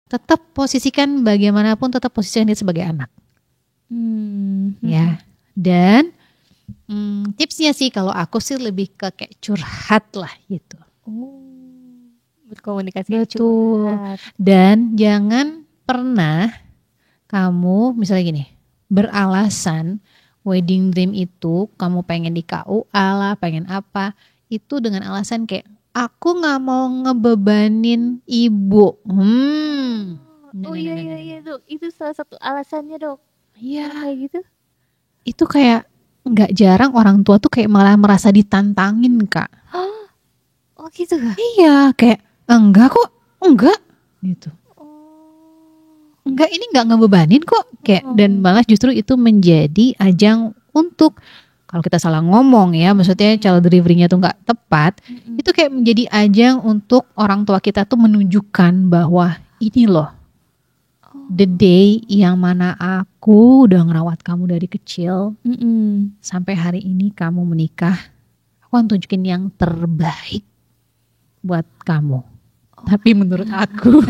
tetap posisikan bagaimanapun, tetap posisikan dia sebagai anak. Ya. Dan tipsnya sih kalau aku sih lebih ke kayak curhat lah gitu. Berkomunikasi. Betul. Curhat. Dan jangan pernah kamu misalnya gini, beralasan wedding dream itu kamu pengen di KUA lah, pengen apa, itu dengan alasan kayak aku nggak mau ngebebanin ibu. Iya dok, itu salah satu alasannya dok. Iya. Kayak gitu. Itu kayak nggak jarang orang tua tuh kayak malah merasa ditantangin Kak. Oh gitu kah? Iya, kayak enggak kok, enggak gitu. Enggak, ini enggak ngebebanin kok kayak. Dan malah justru itu menjadi ajang untuk kalau kita salah ngomong ya, maksudnya child delivery-nya tuh enggak tepat, itu kayak menjadi ajang untuk orang tua kita tuh menunjukkan bahwa ini loh the day yang mana aku udah ngerawat kamu dari kecil sampai hari ini kamu menikah, aku akan tunjukin yang terbaik buat kamu. Tapi menurut aku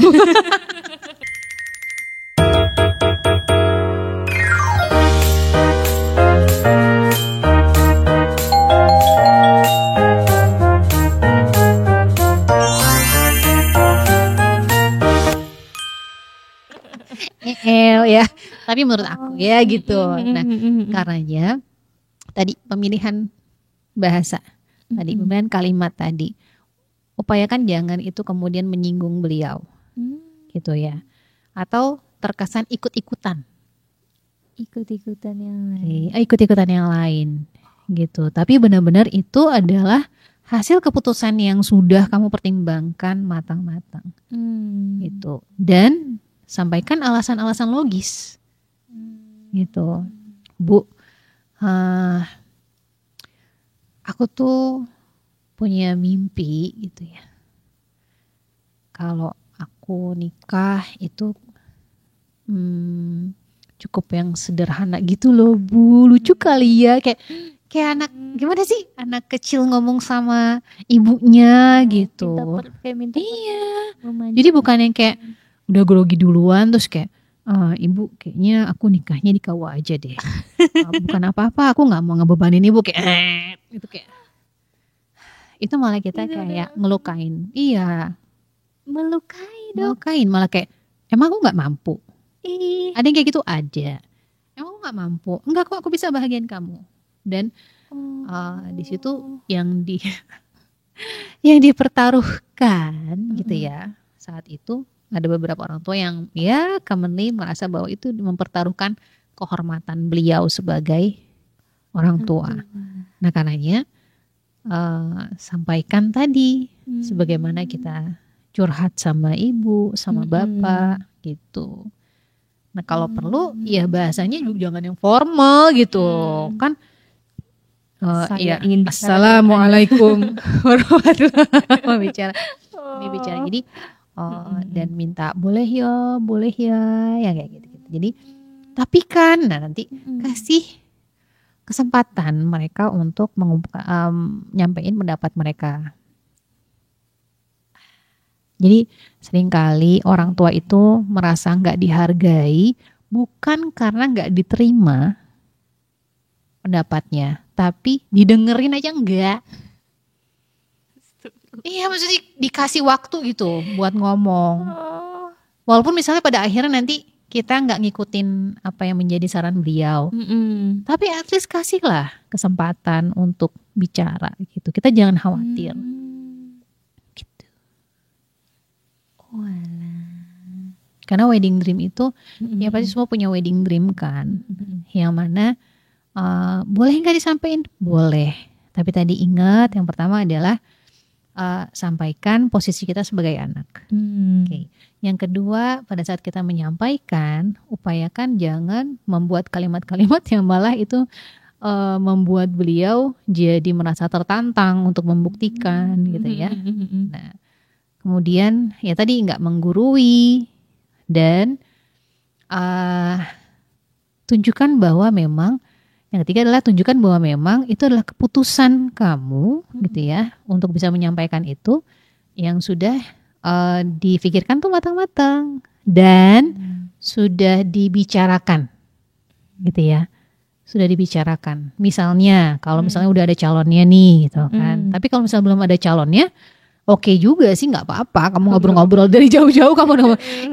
ya, tapi menurut aku ya gitu. Nah, karenanya tadi pemilihan bahasa, tadi pemilihan kalimat tadi, upayakan jangan itu kemudian menyinggung beliau, gitu ya, atau terkesan ikut-ikutan yang lain, gitu. Tapi benar-benar itu adalah hasil keputusan yang sudah kamu pertimbangkan matang-matang, gitu. Dan sampaikan alasan-alasan logis, gitu. Bu, aku tuh punya mimpi gitu ya. Kalau aku nikah itu cukup yang sederhana gitu loh Bu. Lucu kali ya, kayak anak gimana sih, anak kecil ngomong sama ibunya gitu. Iya. Jadi bukan yang kayak udah grogi duluan terus kayak ibu kayaknya aku nikahnya di KUA aja deh. Bukan apa-apa, aku nggak mau ngebebanin ibu kayak itu kayak. Itu malah kita kayak ngelukain. Iya. Melukain malah kayak emang aku nggak mampu. Ada yang kayak gitu aja. Emang aku nggak mampu. Enggak kok, aku bisa bahagiain kamu. Dan di situ yang dipertaruhkan gitu ya. Saat itu ada beberapa orang tua yang ya commonly merasa bahwa itu mempertaruhkan kehormatan beliau sebagai orang tua. Nah karenanya sampaikan tadi sebagaimana kita curhat sama ibu, sama bapak gitu. Nah kalau perlu ya bahasanya juga jangan yang formal gitu kan. Ya assalamualaikum warahmatullahi wabarakatuh. Bicara jadi dan minta boleh ya yang kayak gitu. Jadi tapi kan nanti kasih kesempatan mereka untuk nyampein pendapat mereka. Jadi seringkali orang tua itu merasa nggak dihargai bukan karena nggak diterima pendapatnya, tapi didengerin aja enggak. Iya maksudnya dikasih waktu gitu buat ngomong. Walaupun misalnya pada akhirnya nanti kita nggak ngikutin apa yang menjadi saran beliau, tapi at least kasihlah kesempatan untuk bicara gitu. Kita jangan khawatir. Gitu. Karena wedding dream itu ya pasti semua punya wedding dream kan, yang mana boleh nggak disampaikan? Boleh. Tapi tadi ingat yang pertama adalah sampaikan posisi kita sebagai anak. Okay. Yang kedua, pada saat kita menyampaikan, upayakan jangan membuat kalimat-kalimat yang malah itu membuat beliau jadi merasa tertantang untuk membuktikan gitu ya. Nah, kemudian ya tadi nggak menggurui dan tunjukkan bahwa memang yang ketiga adalah tunjukkan bahwa memang itu adalah keputusan kamu gitu ya untuk bisa menyampaikan itu yang sudah difikirkan tuh matang-matang dan sudah dibicarakan, gitu ya. Sudah dibicarakan. Misalnya, kalau misalnya udah ada calonnya nih, gitu kan. Tapi kalau misalnya belum ada calonnya, oke juga sih, nggak apa-apa. Kamu ngobrol-ngobrol dari jauh-jauh,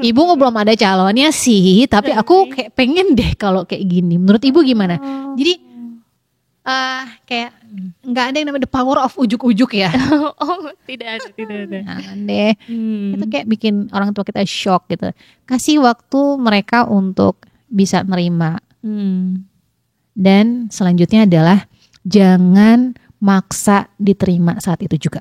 Ibu belum ada calonnya sih, tapi aku kayak pengen deh kalau kayak gini. Menurut Ibu gimana? Jadi kayak nggak ada yang namanya the power of ujuk-ujuk ya. Oh, tidak ada. Jangan deh. Itu kayak bikin orang tua kita shock gitu. Kasih waktu mereka untuk bisa nerima. Dan selanjutnya adalah jangan maksa diterima saat itu juga.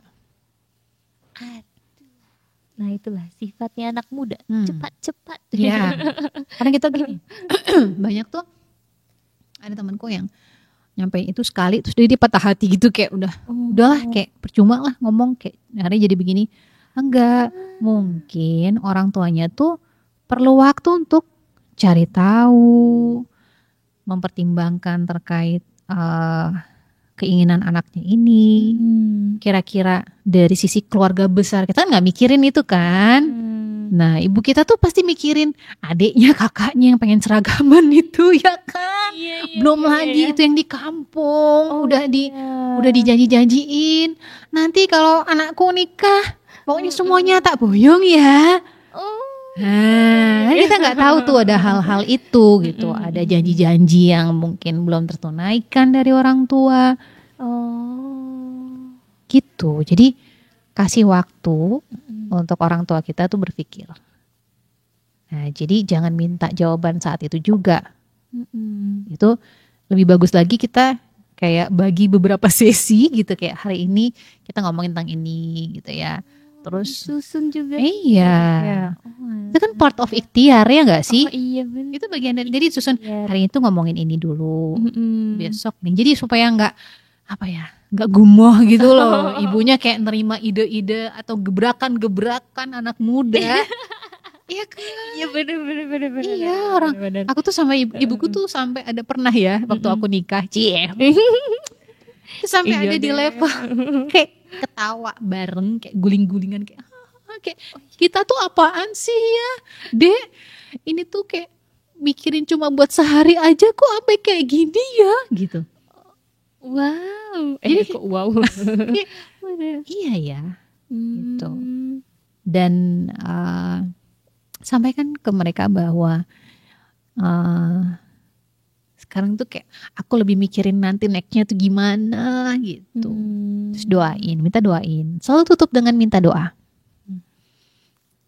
Nah, itulah sifatnya anak muda. Cepat-cepat. Ya. Karena kita gini. Banyak tuh ada temanku yang nyampein itu sekali terus dia patah hati gitu, kayak udahlah, kayak percuma lah ngomong, kayak akhirnya jadi begini. Enggak, mungkin orang tuanya tuh perlu waktu untuk cari tahu, mempertimbangkan terkait keinginan anaknya ini. Kira-kira dari sisi keluarga besar kita nggak mikirin itu kan. Nah, ibu kita tuh pasti mikirin adiknya, kakaknya yang pengen seragaman itu ya kan. Belum lagi itu yang di kampung udah dijanji-janjiin. Nanti kalau anakku nikah pokoknya semuanya tak boyong ya. Nah, kita nggak tahu tuh ada hal-hal itu gitu. Ada janji-janji yang mungkin belum tertunaikan dari orang tua. Gitu. Jadi kasih waktu untuk orang tua kita tuh berpikir. Nah, jadi jangan minta jawaban saat itu juga. Itu lebih bagus lagi kita kayak bagi beberapa sesi gitu, kayak hari ini kita ngomongin tentang ini gitu ya. Terus susun juga. Iya. Itu kan part of ikhtiar ya nggak sih? Iya benar. Itu bagian dari, jadi susun hari itu ngomongin ini dulu, besok nih. Jadi supaya nggak gumoh gitu loh. Ibunya kayak nerima ide-ide atau gebrakan-gebrakan anak muda. Iya kan? Iya benar. Iya, bener. Aku tuh sama ibuku tuh sampai ada pernah ya waktu aku nikah, sampai ada di level kayak ketawa bareng, kayak guling-gulingan, kayak kita tuh apaan sih ya, Dek? Ini tuh kayak mikirin cuma buat sehari aja kok sampai kayak gini ya, gitu. Wow. Jadi kok wow. Iya ya, gitu. Dan sampaikan ke mereka bahwa sekarang tuh kayak aku lebih mikirin nanti nextnya tuh gimana gitu. Terus minta doain. Selalu tutup dengan minta doa.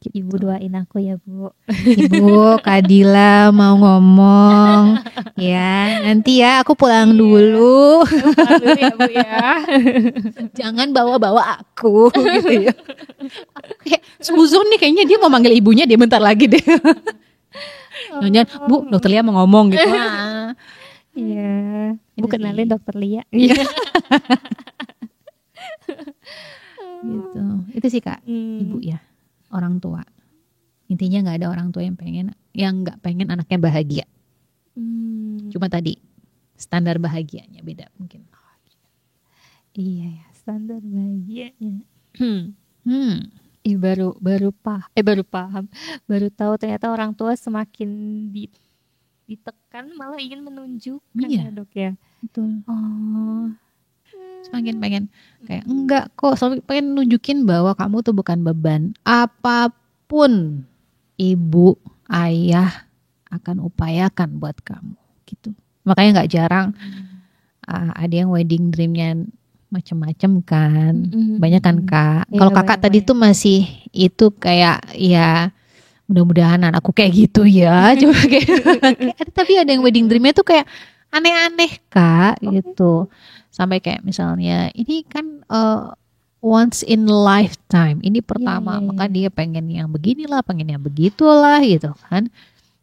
Ibu doain aku ya, Bu. Ibu, Kadila mau ngomong ya. Nanti ya aku pulang dulu. Ya, Bu ya. Jangan bawa-bawa aku gitu ya. Kayak suzon nih, kayaknya dia mau manggil ibunya dia bentar lagi deh. Jangan, Bu, Dokter Lia mau ngomong gitu. Iya. Bu kenalin Dokter Lia. Iya. Gitu. Itu sih Kak, ibu ya. Orang tua, intinya nggak ada orang tua yang nggak pengen anaknya bahagia. Cuma tadi standar bahagianya beda mungkin. Iya ya, standar bahagianya. Baru paham, baru tahu ternyata orang tua semakin ditekan malah ingin menunjukkan. Iya, ya Dok ya. Betul. Semakin pengen kayak enggak kok, selalu pengen nunjukin bahwa kamu tuh bukan beban. Apapun ibu, ayah akan upayakan buat kamu gitu. Makanya nggak jarang ada yang wedding dreamnya macem-macem kan. Banyak kan Kak. Kalau Kakak tadi tuh masih itu kayak ya mudah-mudahan anakku kayak gitu ya. Coba kayak tapi ada yang wedding dreamnya tuh kayak aneh-aneh Kak gitu. Sampai kayak misalnya ini kan once in lifetime, ini pertama, maka dia pengen yang beginilah, pengen yang begitulah gitu kan.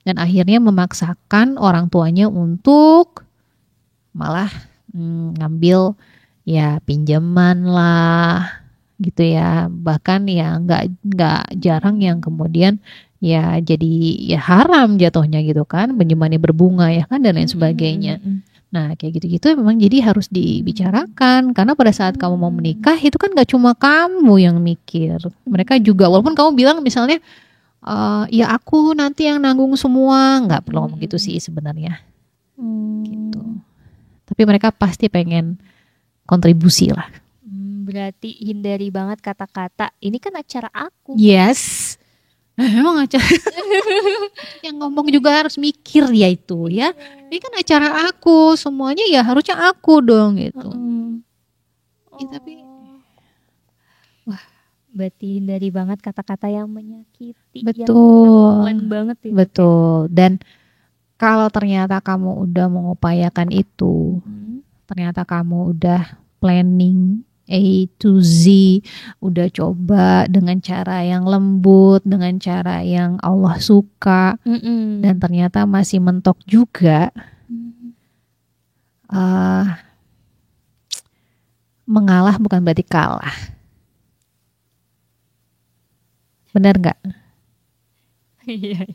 Dan akhirnya memaksakan orang tuanya untuk malah ngambil ya pinjaman lah gitu ya. Bahkan ya nggak jarang yang kemudian ya jadi ya haram jatuhnya gitu kan, pinjamannya berbunga ya kan dan lain sebagainya. Nah kayak gitu-gitu memang jadi harus dibicarakan, karena pada saat kamu mau menikah itu kan gak cuma kamu yang mikir, mereka juga. Walaupun kamu bilang misalnya ya aku nanti yang nanggung semua. Nggak perlu ngomong gitu sih sebenarnya. Gitu. Tapi mereka pasti pengen kontribusi lah. Berarti hindari banget kata-kata ini kan acara aku. Yes. Emang acara yang ngomong juga harus mikir ya itu ya. Ini kan acara aku, semuanya ya harusnya aku dong gitu. Ya, tapi wah, berarti hindari banget kata-kata yang menyakiti. betul. Yang banget itu. Betul. Dan kalau ternyata kamu udah mengupayakan itu, ternyata kamu udah planning A to Z, udah coba dengan cara yang lembut, dengan cara yang Allah suka, dan ternyata masih mentok juga, mengalah bukan berarti kalah. Benar nggak? Iya.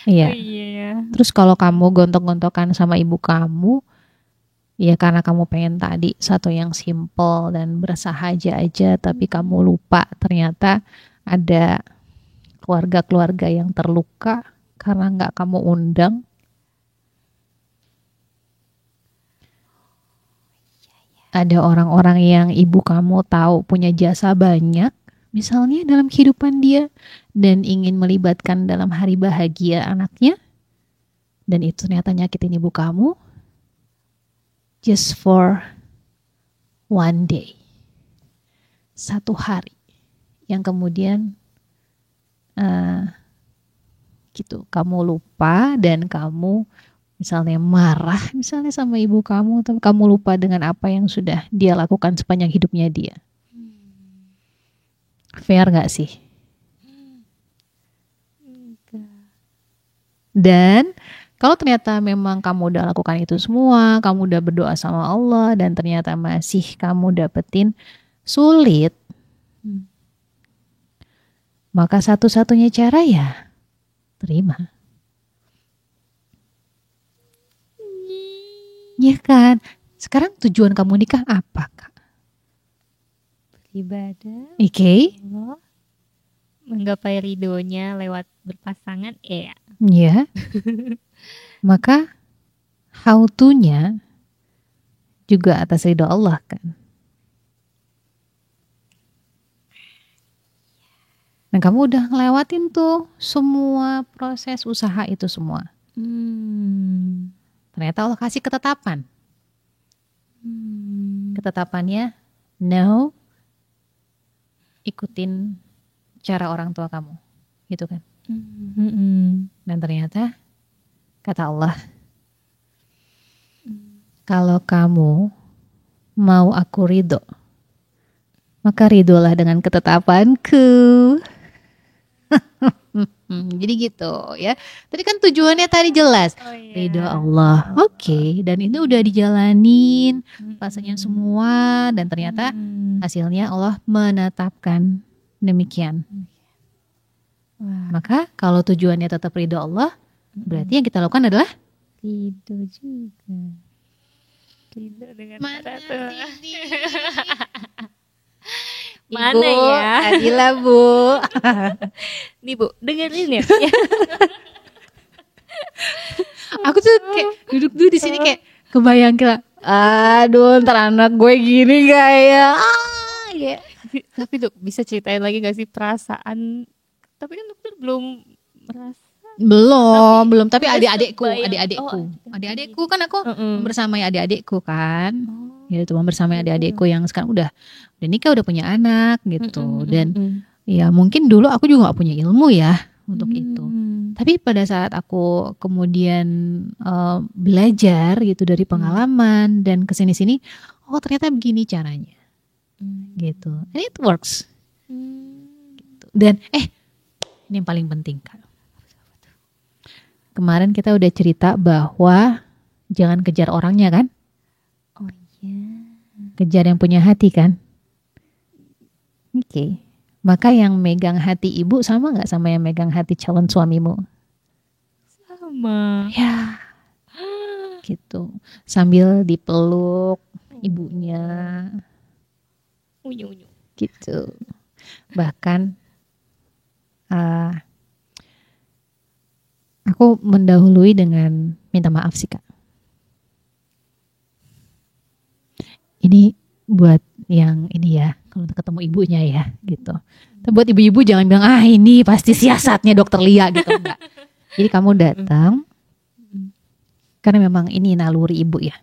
Iya. Oh, iya. Terus kalau kamu gontok-gontokan sama ibu kamu, ya karena kamu pengen tadi satu yang simple dan bersahaja aja, tapi kamu lupa ternyata ada keluarga-keluarga yang terluka karena nggak kamu undang. Ada orang-orang yang ibu kamu tahu punya jasa banyak, misalnya dalam kehidupan dia, dan ingin melibatkan dalam hari bahagia anaknya, dan itu ternyata nyakitin ibu kamu, just for one day, satu hari, yang kemudian gitu kamu lupa dan kamu misalnya marah misalnya sama ibu kamu, tapi kamu lupa dengan apa yang sudah dia lakukan sepanjang hidupnya dia. Fair gak sih? Dan kalau ternyata memang kamu udah lakukan itu semua, kamu udah berdoa sama Allah dan ternyata masih kamu dapetin sulit, maka satu-satunya cara ya terima. Ya kan? Sekarang tujuan kamu nikah apa, Kak? Beribadah. Oke. Allah, menggapai ridhonya lewat berpasangan, ya. Ya. Maka how to-nya juga atas ridho Allah kan. Dan kamu udah ngelewatin tuh semua proses usaha itu semua. Ternyata Allah kasih ketetapan. Ketetapannya, no, ikutin cara orang tua kamu, gitu kan? Dan ternyata kata Allah, kalau kamu mau aku ridho, maka ridholah dengan ketetapanku. Jadi gitu ya. Tadi kan tujuannya tadi jelas, ridho Allah. Oke, dan itu udah dijalanin fasenya semua, dan ternyata hasilnya Allah menetapkan demikian. Maka kalau tujuannya tetap ridho Allah, berarti yang kita lakukan adalah ridho juga. Ridho dengan cara Mana Ibu, ya? Adila Bu. Nih Bu, dengerin ya. Aku tuh kayak duduk dulu di sini kayak kebayang kira, aduh ntar anak gue gini gak ya? Ya. Tapi Dok, bisa ceritain lagi gak sih perasaan? Tapi kan dokter belum merasa. Belum. Tapi adik-adikku kan aku bersamai adik-adikku kan. Gitu, bersamai adik-adikku yang sekarang udah nikah, udah punya anak gitu. Dan ya mungkin dulu aku juga gak punya ilmu ya untuk itu. Tapi pada saat aku kemudian belajar gitu dari pengalaman dan kesini-sini, oh ternyata begini caranya, gitu. And it works. Gitu. Dan ini yang paling penting Kak. Kemarin kita udah cerita bahwa jangan kejar orangnya kan? Oh iya. Kejar yang punya hati kan? Oke. Maka yang megang hati ibu sama gak sama yang megang hati calon suamimu? Sama. Ya. Gitu. Sambil dipeluk ibunya. Unyu. Gitu. Bahkan Aku mendahului dengan minta maaf sih Kak. Ini buat yang ini ya, kalau ketemu ibunya ya gitu. Tapi buat ibu-ibu jangan bilang ini pasti siasatnya dokter Lia gitu, enggak. Jadi kamu datang karena memang ini naluri ibu ya.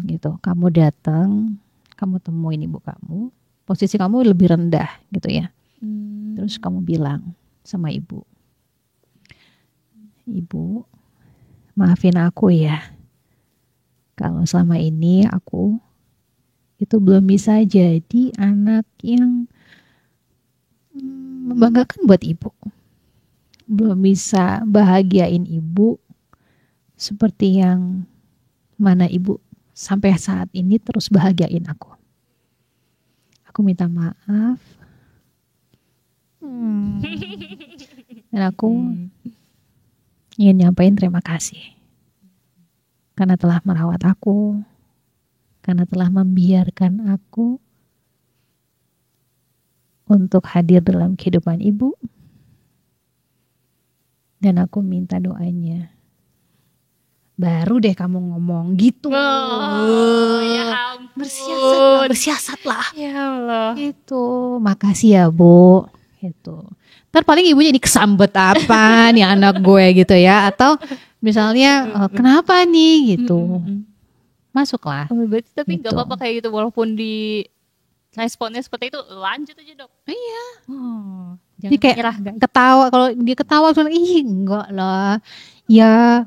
Gitu. Kamu datang, kamu temuin ibu kamu, posisi kamu lebih rendah gitu ya. Terus kamu bilang sama ibu, Ibu, maafin aku ya. Kalau selama ini aku itu belum bisa jadi anak yang membanggakan buat ibu. Belum bisa bahagiain ibu seperti yang mana ibu sampai saat ini terus bahagiain aku. Aku minta maaf. Dan aku ingin nyampain terima kasih. Karena telah merawat aku. Karena telah membiarkan aku untuk hadir dalam kehidupan ibu. Dan aku minta doanya. Baru deh kamu ngomong gitu. Ya ampun. Bersiasatlah. Ya Allah. Gitu. Makasih ya Bu. Gitu. Ntar paling ibunya ini kesambet apa nih anak gue gitu ya. Atau misalnya kenapa nih gitu. Masuklah. Berarti tapi Gitu. gak apa-apa kayak gitu walaupun di responnya seperti itu, lanjut aja dok. Iya. Jangan Jadi kayak menyerah guys. ketawa, kalau dia ketawa enggak lah. Ya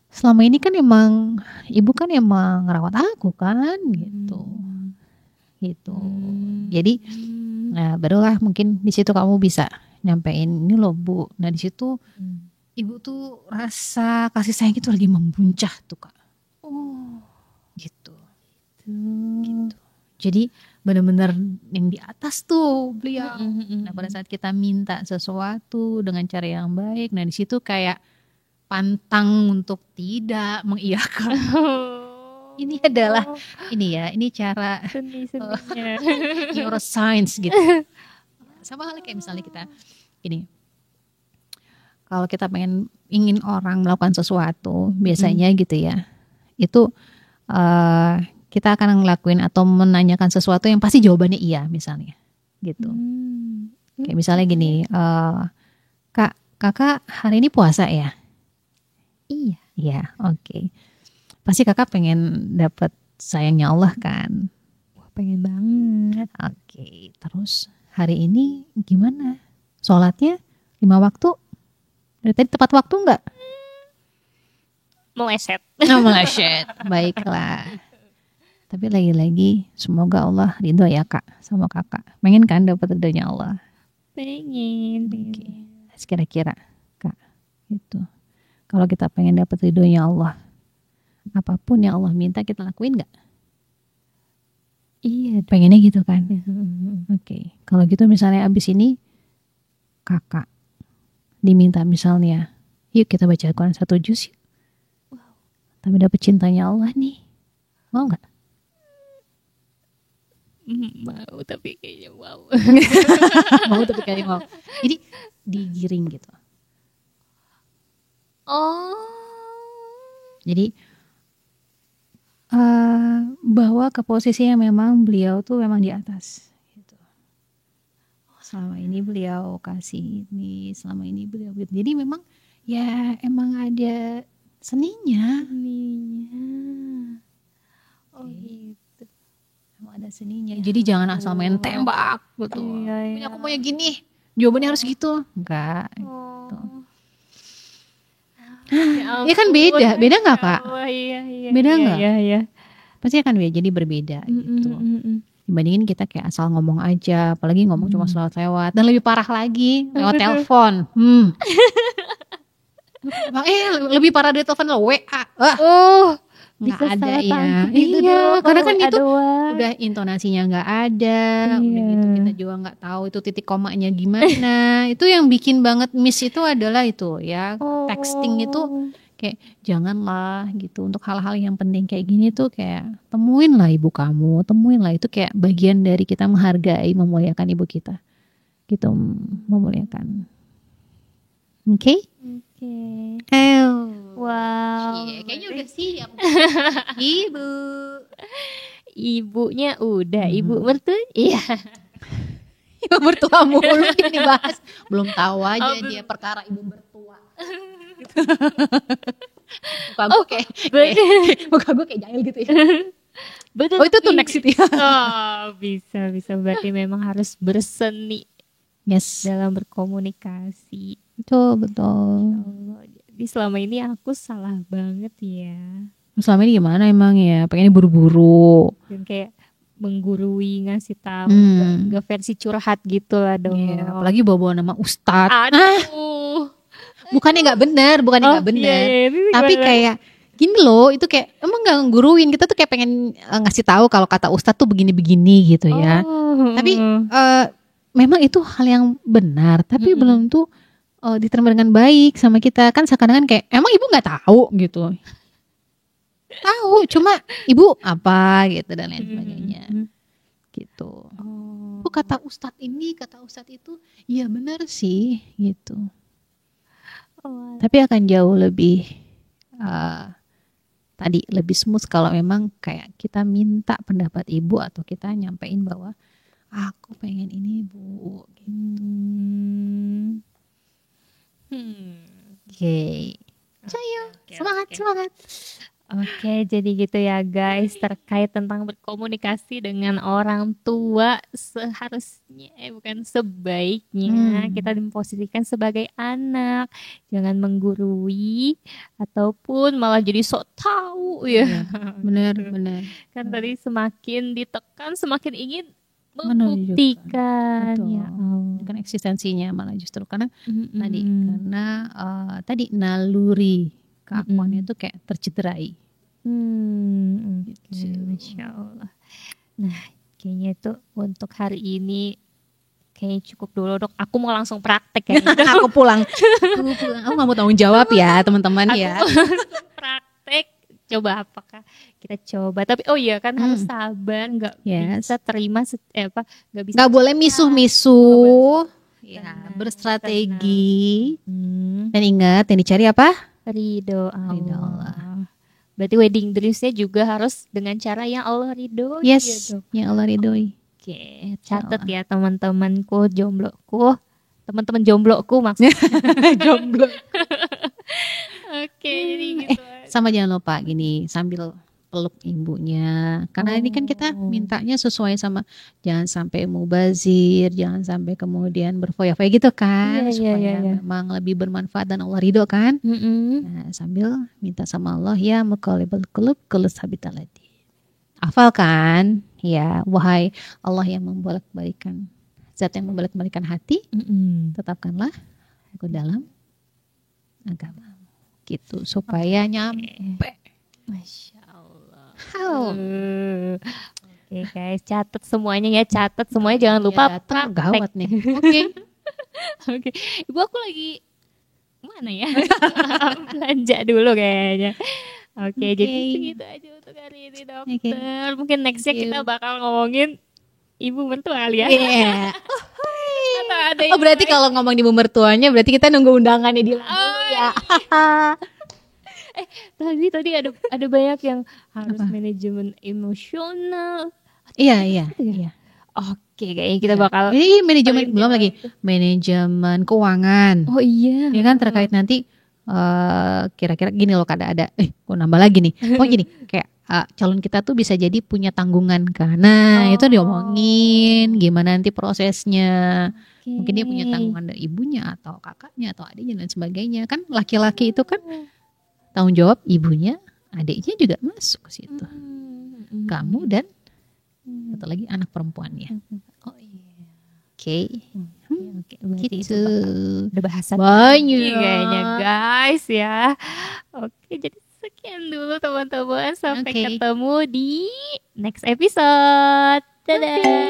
selama ini kan emang ibu kan emang ngerawat aku kan gitu. Gitu. Jadi nah barulah mungkin di situ kamu bisa nyampein ini loh Bu. Nah di situ ibu tuh rasa kasih sayang itu lagi membuncah tuh Kak. Gitu. Jadi benar-benar yang di atas tuh beliau. Nah pada saat kita minta sesuatu dengan cara yang baik, nah di situ kayak pantang untuk tidak mengiyakan. Ini adalah ini cara Seni-seninya. neuroscience gitu. Sama halnya kayak misalnya kita ini. Kalau kita ingin orang melakukan sesuatu, biasanya gitu ya. Itu kita akan ngelakuin atau menanyakan sesuatu yang pasti jawabannya iya misalnya gitu. Kayak misalnya gini, Kak, kakak hari ini puasa ya? Iya. Iya, oke. Pasti kakak pengen dapat sayangnya Allah kan? Wah pengen banget. Oke, terus hari ini gimana? Sholatnya 5 waktu? Dari tadi tepat waktu nggak? Meleset. Meleset, baiklah. Tapi lagi-lagi semoga Allah ridho ya Kak sama kakak. Pengen kan dapat ridhonya Allah? Pengen. Oke. Kira-kira Kak, itu kalau kita pengen dapat ridhonya Allah, apapun yang Allah minta kita lakuin nggak? Iya. Pengennya gitu kan? Oke. Kalau gitu misalnya abis ini kakak diminta misalnya, yuk kita baca Al-Quran 1 juz yuk. Tapi dapat cintanya Allah nih, mau nggak? Mau tapi kayaknya wow. Mau tapi kayaknya mau. Jadi digiring gitu. Jadi bawa ke posisi yang memang beliau tuh memang di atas. Gitu. Selama ini beliau kasih ini, selama ini beliau gitu. Jadi memang ya emang ada seninya. Gitu. Emang ada seninya. Jadi jangan asal main tembak gitu. Iya. Aku maunya gini, jawabannya harus gitu. Enggak. Gitu. Ya kan beda nggak Kak? Iya. Beda nggak? Iya. Pasti akan jadi berbeda gitu. Dibandingin kita kayak asal ngomong aja, apalagi ngomong cuma lewat-lewat, dan lebih parah lagi lewat telepon. Lebih parah dari telepon lo WA. Nggak bisa ada salah ya. tangkap gitu Iya, dong, karena kan WA itu doang. udah intonasinya nggak ada, udah gitu kita juga nggak tahu itu titik komanya gimana. Itu yang bikin banget miss itu adalah itu ya, texting itu kayak janganlah gitu, untuk hal-hal yang penting kayak gini tuh kayak temuin lah ibu kamu, temuin lah, itu kayak bagian dari kita menghargai, memuliakan ibu kita gitu, memuliakan. Oke? Wow. Iya, kayaknya udah siap. Ibu. Ibunya udah, ibu mertua. Iya. Ibu mertua mulu ini bahas. Belum tahu aja dia perkara ibu mertua. Muka gue kayak jahil gitu ya. Betul. Oh itu tuh next itu ya. Oh, bisa berarti memang harus berseni Yes. dalam berkomunikasi. Betul. Allah, jadi selama ini aku salah banget ya. Selama ini gimana emang ya? Pengennya buru-buru. Dan kayak menggurui, ngasih tahu, nggak versi curhat gitu lah dong. Iya, apalagi bawa-bawa nama Ustadz. Aduh. Bukannya nggak benar. Iya, Tapi kayak gini loh, itu kayak emang nggak ngguruin, kita tuh kayak pengen ngasih tahu kalau kata Ustadz tuh begini-begini gitu ya. Tapi memang itu hal yang benar, tapi belum tuh diterima dengan baik sama kita. Kan seakan-akan kayak emang ibu nggak tahu gitu. Tahu, cuma ibu apa gitu dan lain sebagainya. Gitu. Bu kata Ustadz ini, kata Ustadz itu, iya benar sih gitu. Tapi akan jauh lebih tadi lebih smooth kalau memang kayak kita minta pendapat ibu atau kita nyampein bahwa aku pengen ini bu gitu. Oke. Cayo, semangat. Oke, jadi gitu ya guys, terkait tentang berkomunikasi dengan orang tua seharusnya, bukan sebaiknya kita diposisikan sebagai anak, jangan menggurui ataupun malah jadi sok tahu ya. Benar. Kan tadi semakin ditekan semakin ingin membuktikan ya Allah. Kan eksistensinya malah justru karena tadi naluri keakuannya itu kayak tercederai. Masya Allah. Nah, kayaknya itu untuk hari ini kayaknya cukup dulu dok. Aku mau langsung praktek ya. Aku pulang. Aku nggak mau tanggung jawab ya teman-teman ya. Praktek. Coba apakah kita coba? Tapi kan harus sabar, nggak bisa terima nggak bisa. Nggak boleh misuh-misuh. Ya, berstrategi. Dan ingat yang dicari apa? Ridho Allah. Berarti wedding dreams-nya juga harus dengan cara yang Allah ridhoi. Yes, gitu. Yang Allah ridhoi. Oke, catat ya teman-temanku jombloku, teman-teman jombloku maksudnya. Jomblo. Oke, jadi gitu. Sama jangan lupa gini sambil peluk ibunya, karena ini kan kita mintanya sesuai sama, jangan sampai mubazir, jangan sampai kemudian berfoya-foya gitu kan, supaya memang lebih bermanfaat dan Allah ridho kan. Nah, sambil minta sama Allah, ya muqallibal qulub qulus habitalati. Hafal kan? Ya, wahai Allah yang membolak-balikan, zat yang membolak-balikan hati, tetapkanlah aku dalam agama. Gitu supaya nyampe. Masya Allah. Oke guys, catat semuanya ya, catat semuanya, jangan lupa praktek. Gawat nih. Oke. Ibu aku lagi mana ya? Belanja dulu kayaknya. Oke, jadi segitu aja untuk hari ini dokter. Mungkin nextnya kita bakal ngomongin ibu mertua kali ya. Iya. Berarti kalau ngomong ibu mertuanya berarti kita nunggu undangannya di ya. Tadi ada banyak yang harus manajemen emosional. Iya. Oke, kayaknya kita bakal ini manajemen belum lagi manajemen keuangan. Oh iya. Ya kan terkait nanti kira-kira gini loh, ada gue nambah lagi nih. Oh gini, kayak calon kita tuh bisa jadi punya tanggungan karena itu diomongin gimana nanti prosesnya. Mungkin dia punya tanggungan dari ibunya atau kakaknya atau adiknya dan sebagainya. Kan laki-laki itu kan tanggung jawab ibunya, adiknya juga masuk ke situ. Kamu dan satu lagi anak perempuannya. Oh iya. Oke. Gitu. Ada bahasan banyak kayaknya guys ya. Oke, jadi sekian dulu teman-teman. Sampai ketemu di next episode. Dadah.